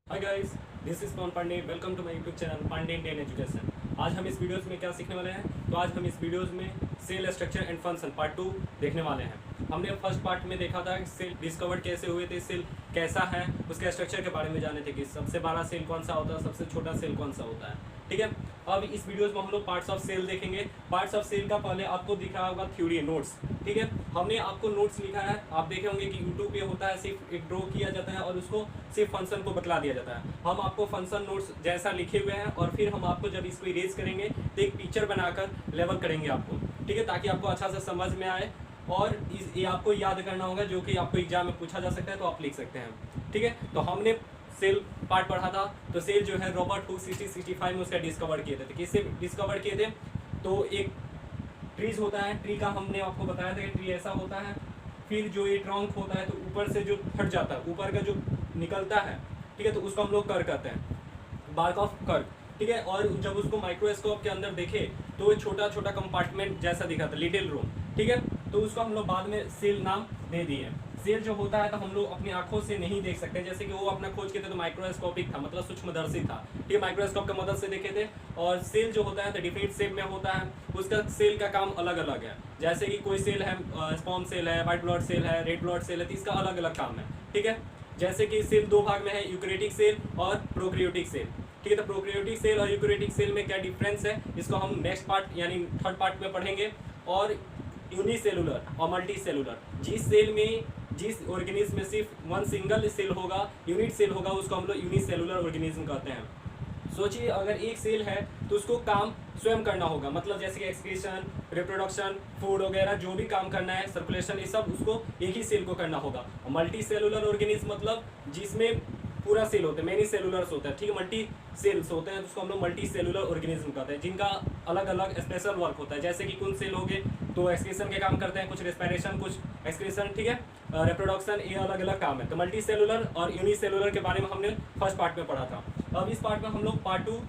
Hi guys, this is Pawan Pandey. Welcome to my YouTube channel Pandey Indian education. आज हम इस videos में क्या सीखने वाले हैं? तो आज हम इस वीडियोस में cell structure and function part 2 देखने वाले हैं। हमने फर्स्ट पार्ट में देखा था कि सेल डिस्कवर कैसे हुए थे, सेल कैसा है, उसके स्ट्रक्चर के बारे में जाने थे कि सबसे बड़ा सेल कौन सा होता है, सबसे छोटा सेल कौन सा होता है। ठीक है, अब इस वीडियोस में हम लोग पार्ट्स ऑफ सेल देखेंगे। पार्ट्स ऑफ सेल का पहले आपको दिख रहा होगा थ्योरी नोट्स। ठीक है, हमने आपको नोट्स लिखा है। आप देखे होंगे कि यूट्यूब पे होता है, सिर्फ एक ड्रॉ किया जाता है और उसको सिर्फ फंक्शन को बतला दिया जाता है। हम आपको फंक्शन नोट्स जैसा लिखे हुए हैं और फिर हम आपको जब इसको इरेज करेंगे तो एक पिक्चर बनाकर लेवल करेंगे आपको। ठीक है, ताकि आपको अच्छा से समझ में आए और ये आपको याद करना होगा, जो कि आपको एग्जाम में पूछा जा सकता है, तो आप लिख सकते हैं। ठीक है, तो हमने सेल पार्ट पढ़ा था। तो सेल जो है रॉबर्ट हुक 1665 में उसका डिस्कवर किए थे। किससे डिस्कवर किए थे? तो एक ट्रीज होता है, ट्री का हमने आपको बताया था कि ट्री ऐसा होता है, फिर जो ये ट्रंक होता है तो ऊपर से जो फट जाता है, ऊपर का जो निकलता है, ठीक है, तो उसको हम लोग कर्क कहते हैं, बार्क ऑफ कर्क। ठीक है, और जब उसको माइक्रोस्कोप के अंदर देखे तो वो छोटा छोटा कंपार्टमेंट जैसा दिखा था, लिटिल रूम। ठीक है, तो उसको हम लोग बाद में सेल नाम दे दिए। सेल जो होता है तो हम लोग अपनी आंखों से नहीं देख सकते, जैसे कि वो अपना खोज के थे तो माइक्रोस्कोपिक था, मतलब सूक्ष्मदर्शी था। ठीक है, माइक्रोस्कोप की मदद से देखे थे। और सेल जो होता है तो डिफरेंट शेप में होता है, उसका सेल का काम अलग अलग है। जैसे कि कोई सेल है स्पर्म सेल है, व्हाइट ब्लड सेल है, रेड ब्लड सेल है, तो इसका अलग अलग काम है। ठीक है, जैसे कि सेल दो भाग में है, यूकैरियोटिक सेल और प्रोकैरियोटिक सेल। ठीक है, तो प्रोकैरियोटिक सेल और यूकैरियोटिक सेल में क्या डिफरेंस है, इसको हम नेक्स्ट पार्ट यानी थर्ड पार्ट में पढ़ेंगे। और यूनिसेलुलर और मल्टी सेलुलर, जिस सेल में जिस ऑर्गेनिज्म में सिर्फ वन सिंगल सेल होगा, यूनिट सेल होगा, उसको हम लोग यूनिसेलुलर ऑर्गेनिज्म कहते हैं। सोचिए अगर एक सेल है तो उसको काम स्वयं करना होगा, मतलब जैसे कि एक्सक्रीशन, रिप्रोडक्शन, फूड वगैरह जो भी काम करना है, सर्कुलेशन, ये सब उसको एक ही सेल को करना होगा। मल्टी सेलुलर ऑर्गेनिज्म मतलब जिसमें पूरा सेल होता है, मेनी सेलुलर्स होता है। ठीक है, मल्टी सेल्स होते हैं, तो उसको हम लोग मल्टी सेलुलर ऑर्गेनिज्म कहते हैं, जिनका अलग अलग स्पेशल वर्क होता है। जैसे कि कुछ सेल हो गए तो एक्सक्रीशन के काम करते हैं, कुछ रेस्पिरेशन, कुछ एक्सक्रीशन, ठीक है, रिप्रोडक्शन, ये अलग अलग काम है। तो मल्टी सेलुलर और यूनिसेलुलर के बारे में हमने फर्स्ट पार्ट में पढ़ा था। अब इस पार्ट में हम लोग पार्ट 2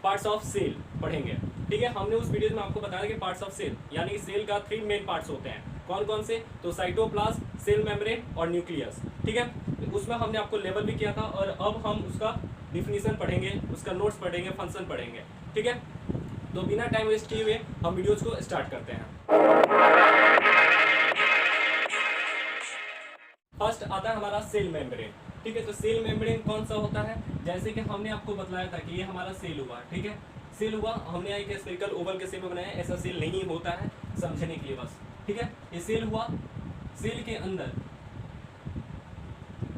पार्ट्स ऑफ सेल पढ़ेंगे। ठीक है, हमने उस वीडियो में आपको बताया कि पार्ट्स ऑफ सेल यानी सेल का 3 मेन पार्ट्स होते हैं। कौन कौन से? तो साइटोप्लाज्म, सेल मेम्ब्रेन और न्यूक्लियस। ठीक है, उसमें हमने आपको लेवल भी किया था और अब हम उसका डिफिनीशन पढ़ेंगे, उसका नोट्स पढ़ेंगे, फंक्शन पढ़ेंगे। ठीक है, तो बिना टाइम वेस्ट किए हुए हम वीडियोस को स्टार्ट करते हैं। फर्स्ट आता है हमारा सेल मेम्ब्रेन। ठीक है, तो सेल मेम्ब्रेन कौन सा होता है? जैसे कि हमने आपको बताया था कि ये हमारा सेल हुआ। ठीक है, सेल हुआ, हमने एक स्फेरिकल ओवल के शेप में बनाया, ऐसा सेल नहीं होता है, समझने के लिए बस। ठीक है, ये सेल हुआ, सेल के अंदर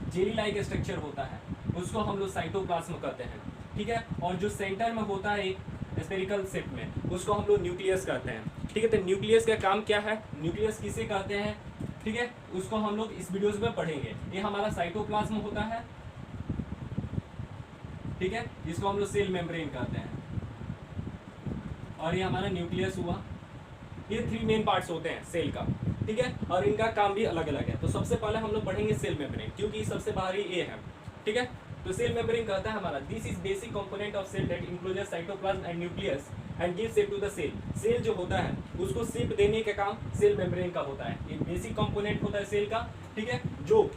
जेली लाइक स्ट्रक्चर होता है, उसको हम लोग साइटोप्लाज्म कहते हैं। ठीक है, और जो सेंटर में होता है एक स्फेरिकल शेप में, उसको हम लोग न्यूक्लियस कहते हैं। ठीक है, तो न्यूक्लियस का काम क्या है, न्यूक्लियस किसे कहते हैं, ठीक है, उसको हम लोग इस वीडियोस में पढ़ेंगे। ये हमारा साइटोप्लाज्म होता है, ठीक है, जिसको हम लोग सेल मेम्ब्रेन कहते हैं, और ये हमारा न्यूक्लियस हुआ। ये 3 मेन पार्ट्स होते हैं सेल का। ठीक है, और इनका काम भी अलग अलग है। तो सबसे पहले हम लोग पढ़ेंगे सेल मेम्ब्रेन, क्योंकि सबसे बाहरी ये है। ठीक है, तो सेल मेम्ब्रेन कहता है हमारा this is basic component of cell that includes cytoplasm and nucleus and give shape to the cell. Cell जो होता है उसको शेप देने का काम सेल मेम्ब्रेन का होता है। ये बेसिक कंपोनेंट होता है सेल का। ठीक है, जो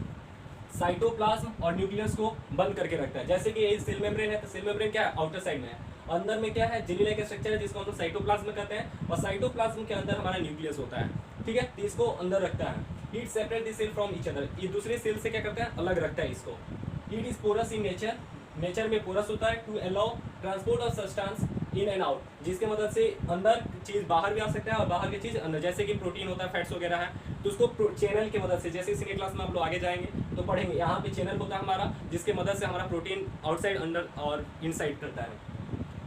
साइटोप्लाज्म और न्यूक्लियस को बंद करके रखता है। जैसे कि ये सेल मेम्ब्रेन है, तो सेल मेम्ब्रेन क्या है, आउटर साइड में है, अंदर में क्या है, जेली लाइक स्ट्रक्चर है, जिसको हम लोग साइटोप्लाज्म कहते हैं, और साइटोप्लाज्म के अंदर हमारा न्यूक्लियस होता है। ठीक है, तो इसको अंदर रखता है। It separate the cell from each other, ये दूसरे सेल से क्या करता है, अलग रखता है इसको। It is porous in nature, nature में पोरस होता है, to allow transport of substance in and out, जिसके मदद से अंदर चीज बाहर भी आ सकता है और बाहर की चीज अंदर। जैसे कि प्रोटीन होता है, फैट्स वगैरह है, तो उसको चैनल की मदद से, जैसे सेकेंड क्लास में आप लोग आगे जाएंगे तो पढ़ेंगे, यहाँ पे चैनल होता है हमारा, जिसके मदद से हमारा प्रोटीन आउटसाइड, अंदर और इनसाइड करता है।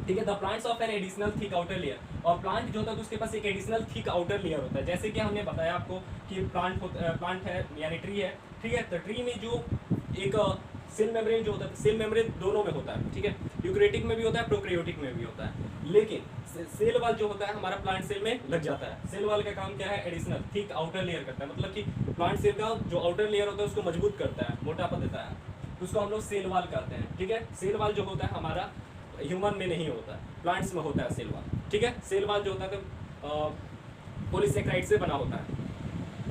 ठीक है, the plants of an additional thick outer layer, और प्लांट जो होता है उसके पास एक एडिशनल थिक आउटर लेयर होता है। जैसे कि हमने बताया आपको कि प्लांट है यानी ट्री है। ठीक है, तो ट्री में जो एक सेल मेम्ब्रेन जो होता है, सेल मेम्ब्रेन दोनों में होता है। ठीक है, यूकैरियोटिक में भी होता है, प्रोकैरियोटिक में भी होता है, लेकिन सेल वाल जो होता है हमारा प्लांट सेल में लग जाता है। सेल वाल का काम क्या है, एडिशनल थिक आउटर लेयर करता है, मतलब कि प्लांट सेल का जो आउटर लेयर होता है उसको मजबूत करता है, मोटापा देता है, उसको हम लोग सेल वाल कहते हैं। ठीक है, सेल वाल जो होता है हमारा ह्यूमन में नहीं होता है, प्लांट्स में होता है सेल वाल। ठीक है, सेल वाल जो होता है तो पॉलीसेकेराइड से बना होता है,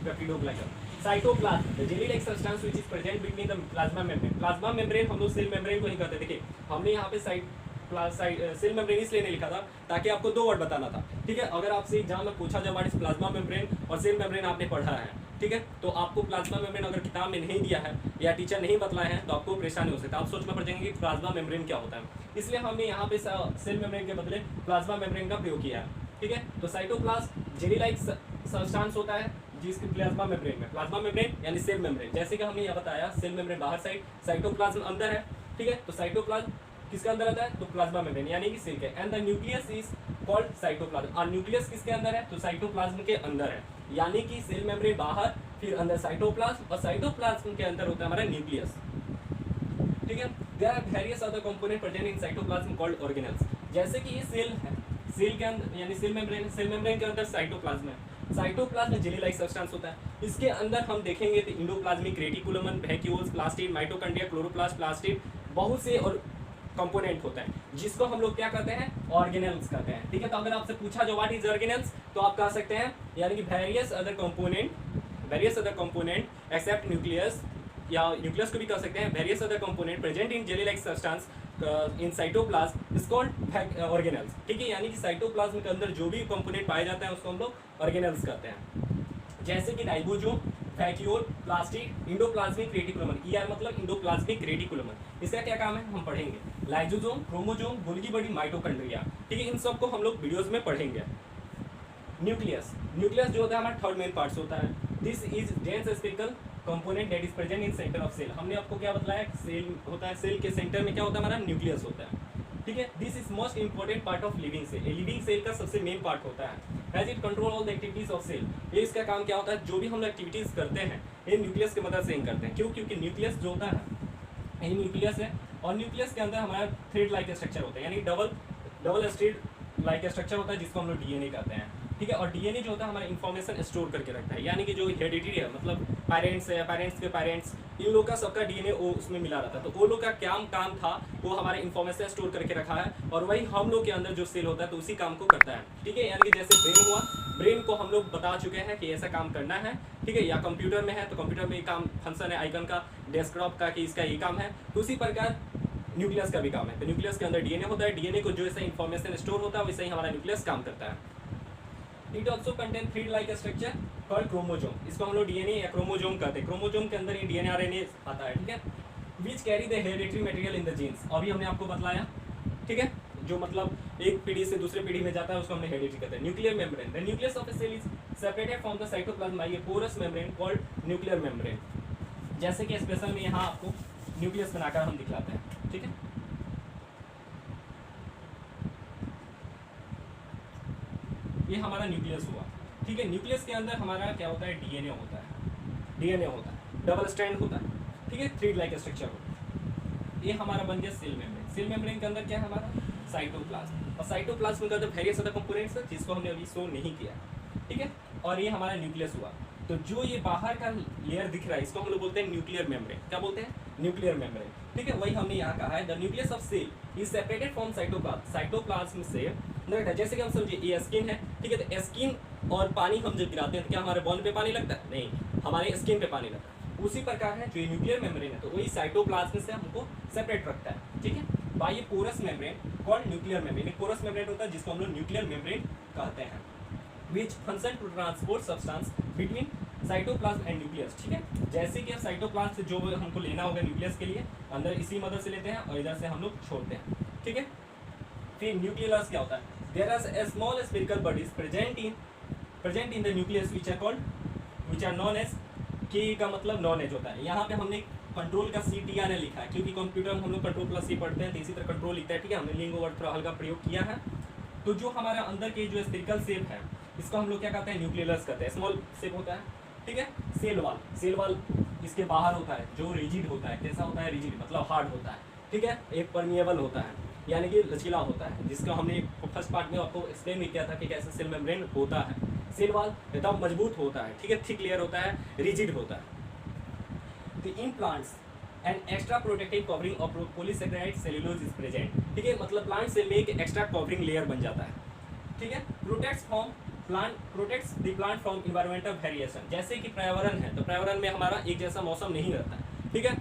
peptidoglycan. Cytoplasm the jelly like substance which is present between the plasma membrane. Plasma membrane हम लोग सेल मेम्ब्रेन को ही कहते हैं। देखिए हमने यहाँ पे सेल मेम्ब्रेन इसलिए नहीं लिखा था ताकि आपको दो वर्ड बताना था, ठीक है। अगर आपसे एग्जाम में पूछा जाए व्हाट इज प्लाज्मा मेम्ब्रेन और सेल मेम्ब्रेन आपने पढ़ा है, ठीक है, तो आपको प्लाज्मा मेम्ब्रेन अगर किताब में नहीं दिया है या टीचर नहीं बतलाए हैं तो आपको परेशानी हो सकता है। आप सोच में पड़ जाएंगे कि प्लाज्मा मेम्ब्रेन क्या होता है, इसलिए हमने यहाँ पे सेल मेम्ब्रेन के बदले प्लाज्मा मेम्ब्रेन का प्रयोग किया है, ठीक है। तो साइटोप्लाज्म जेली लाइक सब्सटेंस होता है जिसकी प्लाज्मा मेम्ब्रेन में, प्लाज्मा मेम्ब्रेन यानी सेल मेम्ब्रेन, जैसे कि हमने यहाँ बताया सेल मेम्ब्रेन बाहर साइड, साइटोप्लाज्म अंदर है, ठीक है। तो साइटोप्लाज्म किसके अंदर आता है, तो प्लाज्मा मेम्ब्रेन यानी कि सेल के, and the nucleus is called cytoplasm. और न्यूक्लियस किसके अंदर है, तो साइटोप्लाज्म के अंदर है, यानी कि सेल मेम्ब्रेन बाहर, फिर अंदर साइटोप्लाज्म, और साइटोप्लाज्म के अंदर होता है हमारा न्यूक्लियस, ठीक है। There are various other component present in cytoplasm called organelles. जैसे कि ये सेल है, सेल के अंदर यानी सेल मेम्ब्रेन के अंदर साइटोप्लाज्म है। साइटोप्लाज्म जेली लाइक सब्सटेंस होता है, इसके अंदर हम देखेंगे तो endoplasmic reticulum, vacuoles, plastid, mitochondria, chloroplast, plastid, बहुत से और कंपोनेंट होता है जिसको हम लोग क्या कहते हैं, ऑर्गेनेल्स कहते हैं, ठीक है। तो अगर आपसे पूछा जो व्हाट इज ऑर्गेनेल्स तो आप कह सकते हैं यानी कि various other component except nucleus, या न्यूक्लियस को भी कह सकते हैं, various other component present in jelly like substance in cytoplasm is called organelles, ठीक है। यानी कि साइटोप्लाज्म के अंदर जो भी कंपोनेंट पाए जाते हैं उसको हम लोग ऑर्गेनेल्स कहते हैं, जैसे कि ribosome, vacuole, plastid, endoplasmic reticulum, ER मतलब इंडोप्लाज्मिक रेटिकुलम, इसका क्या काम है हम पढ़ेंगे, lysosome, chromosome, Golgi body, mitochondria, ठीक है। इन सब को हम लोग वीडियोस में पढ़ेंगे। न्यूक्लियस जो होता है हमारा थर्ड मेन पार्ट्स होता है, this is dense spherical component that is present in centre of cell. हमने आपको क्या बताया, सेल होता है, सेल के सेंटर में क्या होता है हमारा न्यूक्लियस होता है, ठीक है। This is most important part of living cell, living cell का सबसे मेन पार्ट होता है, as it control all the activities of cell. ये इसका काम क्या होता है, जो भी हम एक्टिविटीज करते हैं ये न्यूक्लियस की मदद से ही करते हैं। क्यों, क्योंकि न्यूक्लियस जो होता है ये न्यूक्लियस है, और न्यूक्लियस के अंदर हमारा थ्रेड लाइक स्ट्रक्चर होता है, यानी डबल स्ट्रेड लाइक स्ट्रक्चर होता है जिसको हम लोग डीएनए कहते हैं, ठीक है। और डीएनए जो होता है हमारा इन्फॉर्मेशन स्टोर करके रखता है, यानी कि जो हेरिडिटी है मतलब पेरेंट्स है, पेरेंट्स के पेरेंट्स, इन लोग का सबका डीएनए वो उसमें मिला रहता है, तो वो लोग का क्या काम था वो हमारे इन्फॉर्मेशन स्टोर करके रखा है, और वही हम लोग के अंदर जो सेल होता है तो उसी काम को करता है, ठीक है। यानी कि जैसे ब्रेन हुआ, ब्रेन को हम लोग बता चुके हैं कि ऐसा काम करना है, ठीक है, या कंप्यूटर में है तो कंप्यूटर में ये काम फंक्शन है आइकन का, डेस्कटॉप का, कि इसका ये काम है, तो उसी प्रकार न्यूक्लियस का भी काम है। तो न्यूक्लियस के अंदर डीएनए होता है, डीएनए को जो ऐसा इन्फॉर्मेशन स्टोर होता है वैसे ही हमारा न्यूक्लियस काम करता है। It also contain thread like structure called chromosome, इसको हम लोग डीएनए या क्रोमोसोम कहते हैं। क्रोमोसोम के अंदर ये डीएनए आरएनए आता है, ठीक है, which carry the hereditary material in the genes, अभी हमने आपको बतलाया, ठीक है, जो मतलब एक पीढ़ी से दूसरे पीढ़ी में जाता है उसको हमने हेरिडिटरी कहते हैं। Nuclear membrane, the nucleus of a cell is separated from the cytoplasm by a porous membrane called nuclear membrane. जैसे कि स्पेशल में यहाँ आपको न्यूक्लियस बनाकर हम दिखलाते हैं, ठीक है। ये हमारा न्यूक्लियस हुआ, ठीक है। न्यूक्लियस के अंदर हमारा क्या होता है, डीएनए होता है, डबल स्ट्रैंड होता है, ठीक है, थ्रेड लाइक स्ट्रक्चर होता है। ये हमारा बन गया सेल मेम्ब्रेन। सेल मेम्ब्रेन के अंदर क्या है हमारा, साइटोप्लाज्म, और साइटोप्लाज्म के अंदर वेरियस अदर कंपोनेंट्स है जिसको हमने अभी शो नहीं किया, ठीक है। और ये हमारा न्यूक्लियस हुआ, तो जो ये बाहर का लेयर दिख रहा है इसको हम लोग बोलते हैं न्यूक्लियर मेम्ब्रेन। क्या बोलते हैं, न्यूक्लियर मेम्ब्रेन, ठीक है। वही हमने यहाँ कहा है the nucleus of cell is separated from cytoplasm, cytoplasm से जैसे कि हम समझिए ये स्किन है, ठीक है, तो स्किन और पानी हम जब गिराते हैं तो क्या हमारे बॉन पे पानी लगता है, नहीं, हमारे स्किन पे पानी लगता है। उसी प्रकार है जो न्यूक्लियर मेम्ब्रेन है तो वही साइटोप्लाज्म से हमको सेपरेट रखता है, ठीक है, बाय ये porous membrane called nuclear membrane. एक पोरस मेम्ब्रेन होता है जिसको हम लोग न्यूक्लियर मेम्ब्रेन कहते हैं, which function to transport substance between cytoplasm and nucleus, ठीक है। जैसे कि अब साइटोप्लाज्म से जो हमको लेना होगा न्यूक्लियस के लिए अंदर इसी मदद से लेते हैं और इधर से हम लोग छोड़ते हैं, ठीक है। फिर न्यूक्लियस क्या होता है, there are a small spherical bodies present in the nucleus which are known as, के का मतलब नॉन एज होता है। यहाँ पे हमने कंट्रोल का सी टी आर लिखा है क्योंकि कंप्यूटर में हम लोग कंट्रोल प्लस सी पढ़ते हैं तो इसी तरह कंट्रोल लिखता है, ठीक है। हमने लिंगो वर्ड थोड़ा हल्का प्रयोग किया है। तो जो हमारा अंदर के जो स्फेरिकल शेप है इसको हम लोग क्या कहते हैं, न्यूक्लियस कहते हैं। स्मॉल शेप होता है, ठीक है। सेल वाल इसके बाहर होता है जो रिजिड होता है। कैसा होता है, रिजिड मतलब हार्ड होता है, ठीक है। एक परमिएबल होता है यानी कि लचीला होता है, जिसका हमने फर्स्ट पार्ट में आपको एक्सप्लेन भी किया था कि कैसे सेल मेम्ब्रेन होता है। सेल वाल एकदम मजबूत होता है, ठीक है, थिक लेयर होता है, रिजिड होता है। The in plants and extra protective covering of polysaccharide cellulose is present, ठीक है, मतलब प्लांट सेल में एक एक्स्ट्रा कवरिंग लेयर बन जाता है, ठीक है। Plant protects the plant from environmental variation. जैसे कि पर्यावरण है तो पर्यावरण में हमारा एक जैसा मौसम नहीं रहता है, ठीक है।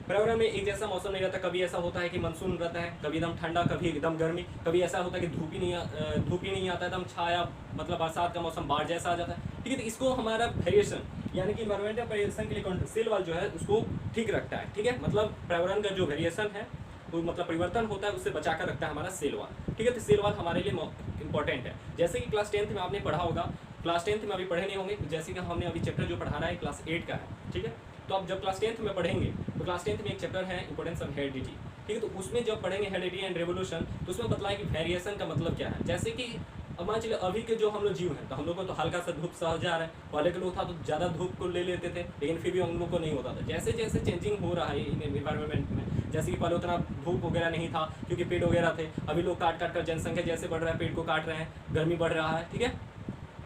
पर्यावरण में एक जैसा मौसम नहीं रहता, कभी ऐसा होता है कि मानसून रहता है, कभी एकदम ठंडा, कभी एकदम गर्मी, कभी ऐसा होता है कि धूप ही नहीं आता, एकदम छाया, मतलब बरसात का मौसम बाढ़ जैसा आ जाता है, ठीक है। तो इसको हमारा वेरिएशन यानी कि इन्वायरमेंटल वेरिएशन के लिए सेल वाल जो है उसको ठीक रखता है, ठीक है। मतलब पर्यावरण का जो वेरिएशन है वो मतलब परिवर्तन होता है उससे बचा कर रखता है हमारा सेल वाल, ठीक है। तो सेल वाल हमारे लिए इंपॉर्टेंट है। जैसे कि क्लास 10th में आपने पढ़ा होगा, क्लास 10th में अभी पढ़े नहीं होंगे, जैसे कि हमने अभी चैप्टर जो पढ़ाना है क्लास 8 का है, ठीक है। तो अब जब क्लास 10th में पढ़ेंगे तो क्लास 10th में एक चैप्टर है इंपॉर्टेंस ऑफ हेरिडिटी, ठीक है। तो उसमें जब पढ़ेंगे हेरिडिटी एंड रेवोल्यूशन तो उसमें बतलाएं कि वेरिएशन का मतलब क्या है। जैसे कि अब मान चलिए अभी के जो हम लोग जीव हैं तो हम लोग को तो हल्का सा धूप सह जा रहा है, पहले के लोग था तो ज़्यादा धूप को ले लेते थे, लेकिन फिर भी हम लोग को नहीं होता था। जैसे जैसे चेंजिंग हो रहा है इन्वायरमेंट में, जैसे कि पहले उतना धूप वगैरह नहीं था क्योंकि पेड़ वगैरह थे, अभी लोग काट काट कर जनसंख्या जैसे बढ़ रहा है पेड़ को काट रहे हैं, गर्मी बढ़ रहा है, ठीक है।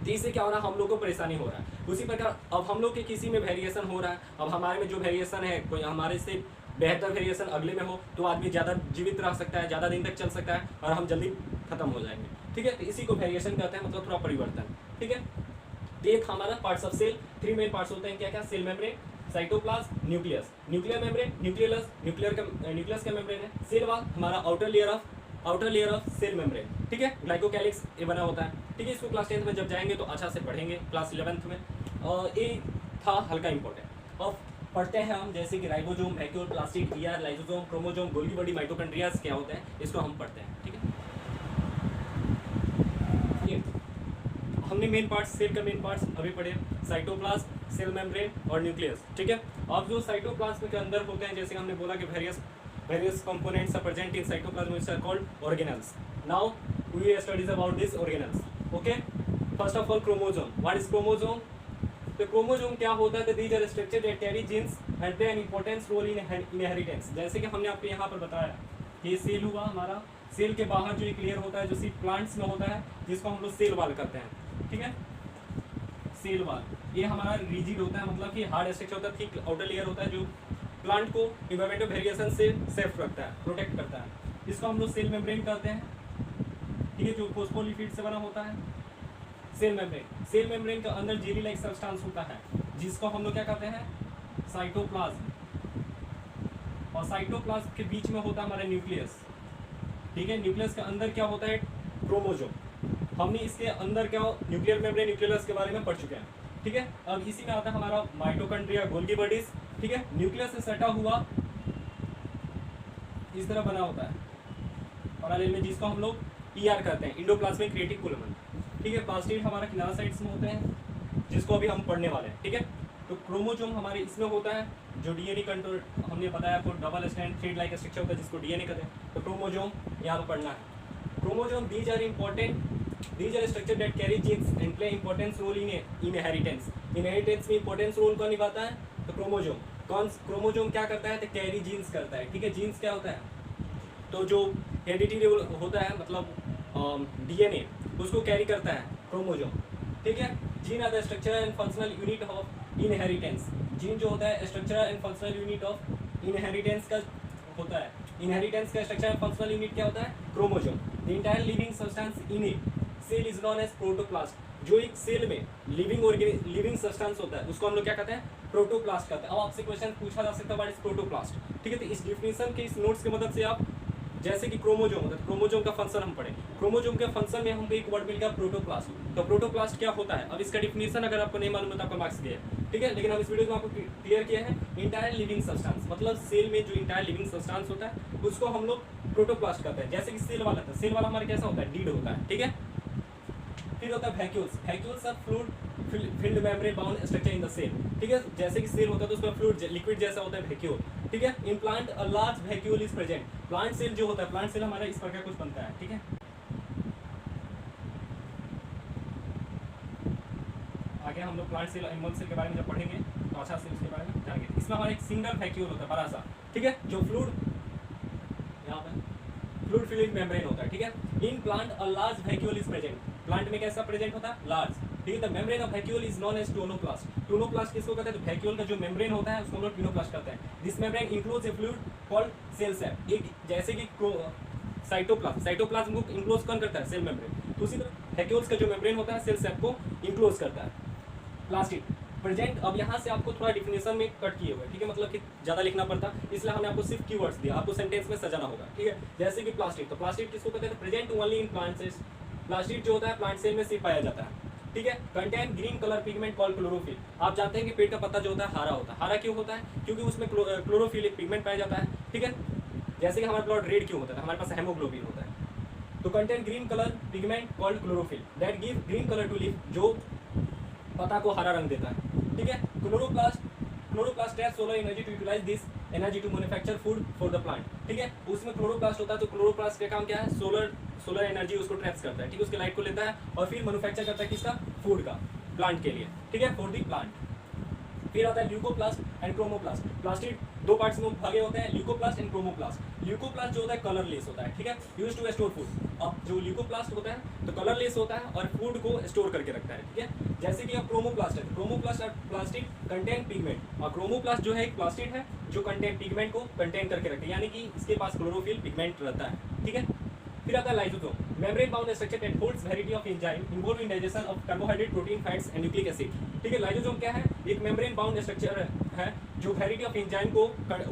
तो इससे क्या हो रहा है, हम लोग को परेशानी हो रहा है। उसी प्रकार अब हम लोग के किसी में वेरिएशन हो रहा है, अब हमारे में जो वेरिएशन है कोई हमारे से बेहतर वेरिएशन अगले में हो तो आदमी ज़्यादा जीवित रह सकता है, ज़्यादा दिन तक चल सकता है और हम जल्दी खत्म हो जाएंगे, ठीक है। तो इसी को वेरिएशन कहते हैं, मतलब थोड़ा परिवर्तन, ठीक है। तो एक हमारा parts of cell 3 main parts होते हैं, क्या क्या, cell membrane, cytoplasm, nucleus, nuclear membrane, nucleus का मेम्ब्रेन है। सेल वाल हमारा outer layer of cell membrane, ठीक है। ग्लाइकोकैलिक्स ये बना होता है, ठीक है। इसको क्लास 10th में जब जाएंगे तो अच्छा से पढ़ेंगे, क्लास 11th में ये था हल्का इंपॉर्टेंट। अब पढ़ते हैं हम जैसे कि ribosome, vacuole, plastid, ER, lysosome, chromosome, Golgi body, mitochondrias क्या होते हैं इसको हम पढ़ते हैं, ठीक है। हमने मेन पार्ट्स, सेल का मेन पार्ट्स अभी पढ़े, साइटोप्लाज्म, सेल मेम्ब्रेन और न्यूक्लियस, ठीक है। अब जो साइटोप्लाज्म के अंदर होते हैं, जैसे हमने बोला कि various components are present in cytoplasm which are called organelles. Now we studies about these organelles. Okay. First of all, chromosome. What is chromosome? तो क्रोमोसोम क्या होता है? These are structures that carry genes and play an important role in inheritance. जैसे कि हमने आपको यहाँ पर बताया कि सेल हुआ हमारा, सेल के बाहर जो एक लेयर होता है जो सिर्फ प्लांट्स में होता है जिसको हम लोग सेल वाल कहते हैं, ठीक है। सेल वाल ये हमारा रिजिड होता है, मतलब कि हार्ड स्ट्रक्चर होता है, थिक आउटर लेयर होता है जो प्लांट को इन्वायरमेंटल वेरिएशन से सेफ रखता है, प्रोटेक्ट करता है। इसको हम लोग सेल मेम्ब्रेन कहते हैं, ठीक है, जो फोस्फोलिपिड से बना होता है। सेल मेम्ब्रेन के अंदर जेली लाइक सब्सटेंस होता है जिसको हम लोग क्या कहते हैं, साइटोप्लाज्म। और साइटोप्लाज्म के बीच में होता है हमारा न्यूक्लियस, ठीक है। न्यूक्लियस के अंदर क्या होता है, क्रोमोसोम। हमने इसके अंदर क्या न्यूक्लियर मेम्ब्रेन, न्यूक्लियस के बारे में पढ़ चुके हैं, ठीक है। अब इसी में आता है हमारा माइटोकॉन्ड्रिया, गोल्गी बॉडीज, ठीक है। न्यूक्लियस से सटा हुआ इस तरह बना होता है पैरेलल में, जिसको हम लोग ईआर कहते हैं, इंडोप्लाज्मिक रेटिकुलम, ठीक है। प्लास्टिड हमारा किनारा साइड्स में होते हैं जिसको अभी हम पढ़ने वाले हैं, ठीक है। तो क्रोमोसोम हमारे इसमें होता है जो डीएनए कंट्रोल, हमने बताया आपको double strand thread like structure होता है जिसको डीएनए कहते हैं। तो क्रोमोसोम यहाँ पर पढ़ना है। Chromosome these are structure that carry genes and play importance role in inheritance. Inheritance में इंपॉर्टेंस रोल कौन निभाता है, तो क्रोमोसोम क्या करता है, तो कैरी जीन्स करता है, ठीक है। जीन्स क्या होता है, तो जो हेरिडिटी होता है मतलब डीएनए उसको कैरी करता है क्रोमोसोम, ठीक है। Gene are the structural and functional unit of inheritance. Gene जो होता है structural and functional unit of inheritance का होता है। इनहेरिटेंस का स्ट्रक्चरल एंड फंक्शनल यूनिट क्या होता है, chromosome. The entire living substance in a cell is known as protoplast. जो एक सेल में लिविंग सब्सटेंस होता है उसको हम लोग क्या कहते हैं, प्रोटोप्लास्ट कहते हैं। अब आपसे क्वेश्चन पूछा जा सकता है व्हाट इज प्रोटोप्लास्ट, ठीक है। तो इस डिफिनेशन के इस नोट्स की मदद से आप, जैसे कि क्रोमोसोम होता है, क्रोमोसोम का फंक्शन हम पढ़े, क्रोमोसोम के फंक्शन में हमको एक वर्ड मिल गया प्रोटोप्लास्ट। तो प्रोटोप्लास्ट क्या होता है, अब इसका डिफिनेशन अगर आपको नहीं मालूम है तो आपका मार्क्स गया है, ठीक है। लेकिन हम इस वीडियो में आपको क्लियर किया है, इंटायर लिविंग सब्सटेंस मतलब सेल में जो इंटायर लिविंग सब्सटेंस होता है उसको हम लोग प्रोटोप्लास्ट कहते हैं। जैसे कि सेल वाला था, सेल वाला हमारा कैसा होता है, डीड होता है, ठीक है। फिर होता है vacuoles are fluid filled membrane bound structure in the cell, ठीक है। जैसे कि सेल होता है तो उसमें फ्लूइड लिक्विड जैसा होता है वैक्यूल, ठीक है। In plant a large vacuole is present. Plant cell जो होता है, प्लांट सेल हमारा इस प्रकार कुछ बनता है, ठीक है। आगे हम लोग प्लांट सेल, एनिमल सेल के बारे में जब पढ़ेंगे तो अच्छा से उसके बारे में जानेंगे। इसमें हमारा एक सिंगल वैक्यूल होता है बड़ा सा, ठीक है, जो फ्लूइड यहाँ पे फ्लूइड फिल्ड मेम्ब्रेन होता है, ठीक है। In plant a large vacuole is present. Plant में कैसा प्रेजेंट होता है, लार्ज, ठीक है। The membrane of vacuole is known as tonoplast. Tonoplast किसको कहते हैं, तो वैक्यूल का जो मेम्ब्रेन होता है उसको हम लोग टोनोप्लास्ट कहते हैं। This membrane includes a fluid called cell sap. एक जैसे कि साइटोप्लाज्म को इंक्लोज कौन करता है, सेल मेम्ब्रेन। तो उसी तरह वैक्यूल्स का जो मेम्ब्रेन होता है सेल सेप को इंक्लोज करता है। प्लास्टिड प्रेजेंट, अब यहाँ से आपको थोड़ा डिफिनेशन में कट किए हुए, ठीक है, मतलब कि ज़्यादा लिखना पड़ता, इसलिए हमने आपको सिर्फ कीवर्ड्स दिया, आपको सेंटेंस में सजाना होगा, ठीक है। जैसे कि प्लास्टिड, तो प्लास्टिड किसको कहते हैं? Present only in plant cells. Plastid जो होता है प्लांट सेल में सिर्फ पाया जाता है, ठीक है। Contain green colour pigment called chlorophyll. आप जानते हैं कि पेड़ का पत्ता जो होता है हरा होता है। हरा क्यों होता है? क्योंकि उसमें क्लोरोफिल एक पिगमेंट पाया जाता है, ठीक है। जैसे कि हमारा ब्लड रेड क्यों होता है? हमारे पास हेमोग्लोबिन होता है। तो contain green colour pigment called chlorophyll that give green colour to leaf, जो पत्ता को हरा रंग देता है, ठीक है। Chloroplast tap solar energy to utilise this energy to manufacture food for the plant, ठीक है। उसमें क्लोरोप्लास्ट होता है, तो क्लोरोप्लास्ट का काम क्या है? सोलर एनर्जी उसको ट्रैप्स करता है, ठीक है, उसके लाइट को लेता है और फिर मैन्युफैक्चर करता है किसका? फूड का, प्लांट के लिए, ठीक है, फॉर द प्लांट। फिर आता है ल्यूकोप्लास्ट एंड क्रोमोप्लास्ट। प्लास्टिड दो पार्ट्स में भागे होते हैं, ल्यूकोप्लास्ट एंड क्रोमोप्लास्ट। ल्यूकोप्लास्ट जो होता है कलरलेस होता है, ठीक है, यूज्ड टू स्टोर फूड। अब जो ल्यूकोप्लास्ट होता है तो कलरलेस होता है और फूड को स्टोर करके रखता है, ठीक है। जैसे कि अब क्रोमोप्लास्ट है, क्रोमोप्लास्ट और प्लास्टिड कंटेन पिगमेंट, और क्रोमोप्लास्ट जो है एक प्लास्टिड है जो कंटेन पिगमेंट को कंटेन करके रखते हैं, यानी कि इसके पास क्लोरोफिल पिगमेंट रहता है, ठीक है। फिर आता है lysosome, membrane bound structure that holds variety of enzyme involve in digestion of carbohydrate, protein, fats and nucleic acid, ठीक है। लाइसोसोम क्या है? एक मेम्ब्रेन बाउंड स्ट्रक्चर है जो वैरायटी ऑफ एंजाइम को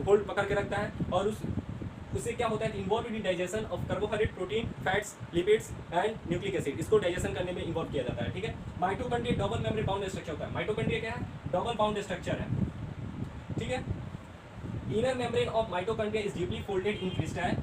होल्ड पकड़ के रखता है, और उससे क्या होता है? Involve in digestion of carbohydrate, protein, fats, lipids and nucleic acid, इसको डाइजेशन करने में इन्वॉल्व किया जाता है, ठीक है। Mitochondria double membrane bound structure होता है। माइटोकॉन्ड्रिया क्या है? डबल बाउंड स्ट्रक्चर है, ठीक है। Inner membrane of mitochondria is deeply folded in cristae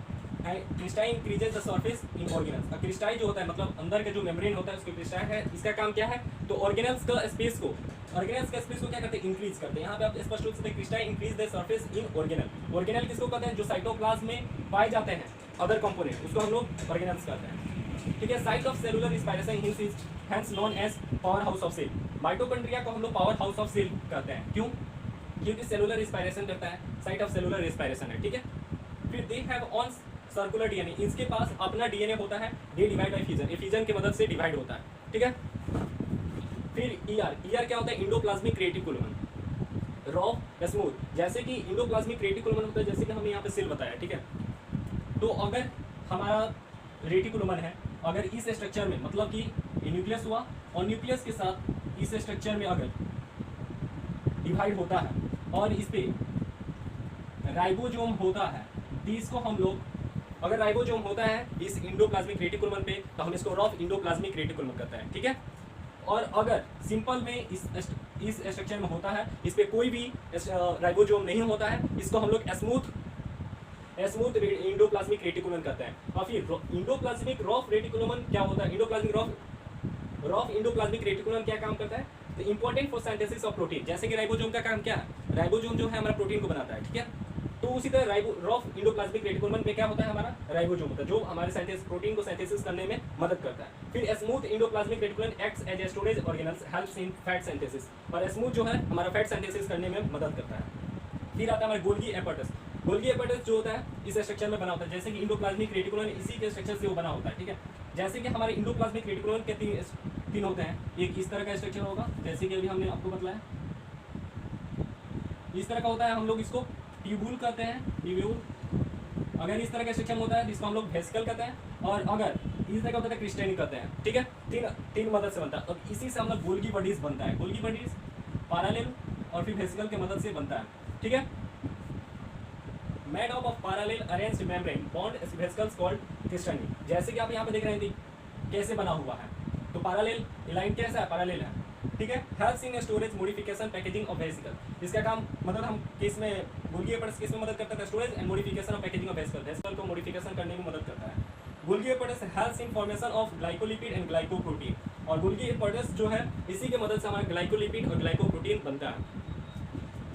cristae increases the surface in organelles. Cristae जो होता है मतलब अंदर का जो मेम्ब्रेन होता है उसको क्रिस्टाई है, इसका काम क्या है? तो ऑर्गेनल्स का स्पेस को क्या करते हैं? इंक्रीज करते हैं। यहाँ पे आप स्पष्ट रूप से cristae increase the surface in organelle. Organelle किसको कहते हैं? जो साइटोप्लाज्म में पाए जाते हैं अदर कंपोनेंट, उसको हम लोग ऑर्गेनल्स कहते हैं, ठीक है। Site of cellular respiration hence known as power house of cell. Mitochondria को हम लोग पावर हाउस ऑफ सेल कहते हैं, क्यों? क्योंकि सेलुलर रिस्पायरेशन करता है, साइट ऑफ सेलुलर रिस्पायरेशन है, ठीक है। फिर they have on circular DNA, इसके पास अपना डीएनए होता है, day divide by fission, fission की मदद से डिवाइड होता है, ठीक है। फिर ईआर क्या होता है? Endoplasmic reticulum, raw smooth. जैसे कि इंडोप्लाज्मिक रेटिकुलम होता है, जैसे कि हमने यहाँ पे सेल बताया, ठीक है। तो अगर हमारा रेटिकुलम है, अगर इस स्ट्रक्चर में मतलब कि न्यूक्लियस हुआ और न्यूक्लियस के साथ इस स्ट्रक्चर में अगर डिवाइड होता है और इस पे राइबोसोम होता है, तो इसको हम लोग, अगर राइबोसोम होता है इस इंडोप्लाज्मिक रेटिकुलम पे, तो हम इसको रॉफ इंडोप्लाज्मिक रेटिकुलम कहते हैं, ठीक है। और अगर सिंपल में इस स्ट्रक्चर में होता है, इस पे कोई भी राइबोसोम नहीं होता है, इसको हम लोग स्मूथ इंडोप्लाज्मिक रेटिकुलम कहते हैं। और फिर इंडोप्लाज्मिक रॉफ रेटिकुलम क्या होता है? रॉफ इंडोप्लाज्मिक रेटिकुलम क्या काम करता है? तो important for synthesis of protein. जैसे कि राइबोसोम का काम क्या है? राइबोसोम जो है हमारा प्रोटीन को बनाता है, ठीक है। तो उसी तरह रॉफ इंडोप्लाज्मिक रेटिकुलम में क्या होता है? हमारा राइबोसोम होता है, जो हमारे प्रोटीन को सिंथेसिस करने में मदद करता है। फिर smooth endoplasmic reticulum acts as a storage organelles, helps in fat synthesis, और स्मूथ जो है हमारा फैट सिंथेसिस करने में मदद करता है। फिर आता है हमारा गोल्गी एपर्टस। गोल्गी एपर्टस जो होता है इस स्ट्रक्चर में बना होता है, जैसे कि इंडोप्लाज्मिक रेटिकुलम इसी के स्ट्रक्चर से वो बना होता है, ठीक है। जैसे कि हमारे इंडोप्लाज्मिक रेटिकुलम के तीन होते हैं, एक इस तरह का स्ट्रक्चर होगा, जैसे कि अभी हमने आपको बताया इस तरह का होता है, हम लोग इसको ट्यूब्यूल कहते हैं, ट्यूब्यूल। अगर इस तरह का स्ट्रक्चर होता है जिसको हम लोग वेसिकल कहते हैं, और अगर इस तरह का होता है क्रिस्टेनिक कहते हैं, ठीक है। तीन मदद से बनता है, और इसी से हम लोग गोल्गी बॉडीज बनता है। गोल्गी बॉडीज पैरेलल और फिर वेसिकल के मदद से बनता है, ठीक है। Made of parallel arranged membrane bond vesicles called क्रिस्टेनिक। जैसे कि आप यहाँ पे देख रहे हैं कैसे बना हुआ है, तो पैरेलल लाइन कैसा है? पैरेलल है, ठीक है। Helps in storage modification packaging of vesicle. इसका काम मतलब हम किस में गोल्गी एपर्टस किस में मदद करता है? Storage and modification of packaging of vesicle को मॉडिफिकेशन करने में मदद करता है। Golgi apparatus helps in formation of glycolipid and glycoprotein, और गोल्गी एपर्टस जो है इसी के मदद से हमारा ग्लाइकोलिपिड और ग्लाइकोप्रोटीन बनता है।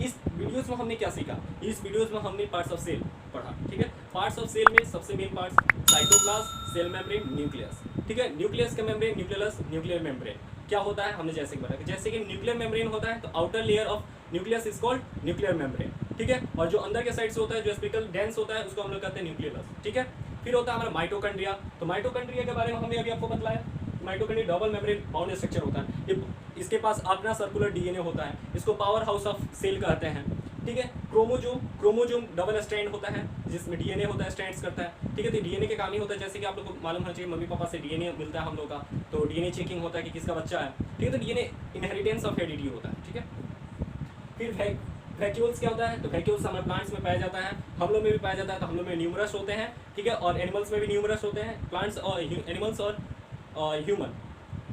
इस वीडियोस में हमने क्या सीखा? इस वीडियोस में हमने पार्ट्स ऑफ सेल पढ़ा, ठीक है। पार्ट्स ऑफ सेल में सबसे main parts cytoplasm, cell membrane, nucleus, ठीक है। न्यूक्लियस का मेम्ब्रेन, न्यूक्लियस, न्यूक्लियर मेम्ब्रेन क्या होता है हमने जैसे कि बताया, जैसे कि न्यूक्लियर मेम्ब्रेन होता है तो outer layer of nucleus is called nuclear membrane, ठीक है। और जो अंदर के साइड से होता है, जो स्पिकल डेंस होता है, उसको हम लोग कहते हैं न्यूक्लियस, ठीक है। फिर होता है हमारा माइटोकॉन्ड्रिया। तो माइटोकॉन्ड्रिया के बारे में हमने अभी आपको बतलाया, mitochondria double membrane bound structure होता है, इसके पास अपना सर्कुलर डीएनए होता है, इसको पावर हाउस ऑफ सेल कहते हैं। ठीक है। क्रोमोजोम डबल स्ट्रैंड होता है जिसमें डीएनए होता है, स्ट्रैंड्स करता है, ठीक है। तो डीएनए के काम ही होता है, जैसे कि आप लोग को मालूम होना चाहिए, मम्मी पापा से डीएनए मिलता है हम लोग का, तो डीएनए चेकिंग होता है कि किसका बच्चा है, ठीक है। तो डीएनए इनहेरिटेंस ऑफ हेरिडिटी होता है, ठीक है। फिर वैक्यूल्स क्या होता है, तो वैक्यूल्स हमारे प्लांट्स में पाया जाता है, हम लोग में भी पाया जाता है, तो हम लोग में न्यूमरस होते हैं, ठीक है। और एनिमल्स में भी न्यूमरस होते हैं, प्लांट्स और एनिमल्स और ह्यूमन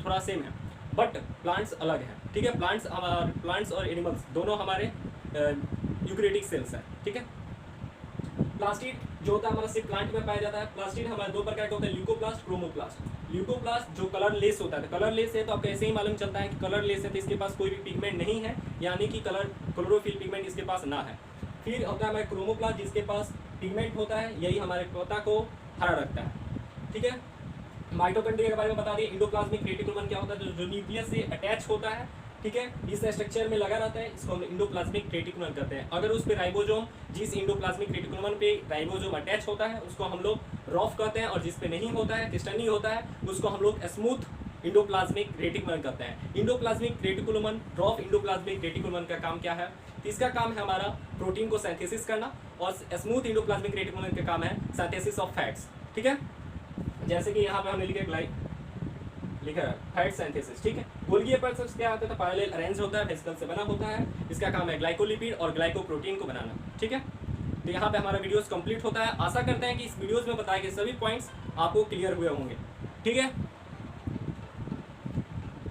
थोड़ा सेम है, बट प्लांट्स अलग है, ठीक है। प्लांट्स और एनिमल्स दोनों हमारे यूकैरियोटिक सेल्स हैं, ठीक है। प्लास्टिड जो होता है हमारा सिर्फ प्लांट में पाया जाता है। प्लास्टिड हमारे दो प्रकार के होते हैं, ल्यूकोप्लास्ट, क्रोमोप्लास्ट। ल्यूकोप्लास्ट जो कलरलेस होता है, तो कलरलेस है तो आपको ऐसे ही मालूम चलता है कि कलरलेस है तो इसके पास कोई भी पिगमेंट नहीं है, यानी कि क्लोरोफिल पिगमेंट इसके पास ना है। फिर होता है हमारे क्रोमोप्लास्ट जिसके पास पिगमेंट होता है, यही हमारे त्वचा को हरा रखता है, ठीक है। माइटोकॉन्ड्रिया के बारे में बता दिए। इंडोप्लाज्मिक रेटिकुलम क्या होता है, जो न्यूक्लियस से अटैच होता है, ठीक है, इस स्ट्रक्चर में लगा रहता है, इसको हम इंडोप्लाज्मिक रेटिकुलम कहते हैं। अगर उस पे राइबोसोम, जिस इंडोप्लाज्मिक रेटिकुलम पे राइबोसोम अटैच होता है उसको हम लोग रॉफ कहते हैं, और जिस पे नहीं होता है, क्रिस्टल होता है, उसको हम लोग स्मूथ इंडोप्लाज्मिक रेटिकुलम कहते हैं। Endoplasmic reticulum, rough endoplasmic reticulum का काम क्या है, तो इसका काम है हमारा प्रोटीन को सिंथेसिस करना, और स्मूथ इंडोप्लाज्मिक रेटिकुलम का काम है सिंथेसिस ऑफ फैट्स, ठीक है। जैसे कि यहाँ पे हमने लिखा है फैट सिंथेसिस, ठीक है। गोल्गी एपिसोड्स क्या होता है, तो पैरेलल अरेंज होता है, वेसिकल से बना होता है, इसका काम है ग्लाइकोलिपिड और ग्लाइकोप्रोटीन को बनाना, ठीक है। तो यहाँ पे हमारा वीडियोस कंप्लीट होता है। आशा करते हैं कि इस वीडियोस में बताए गए सभी पॉइंट्स आपको क्लियर हुए होंगे, ठीक है।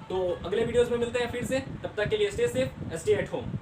तो अगले वीडियोस में मिलते हैं फिर से, तब तक के लिए stay safe, stay at home.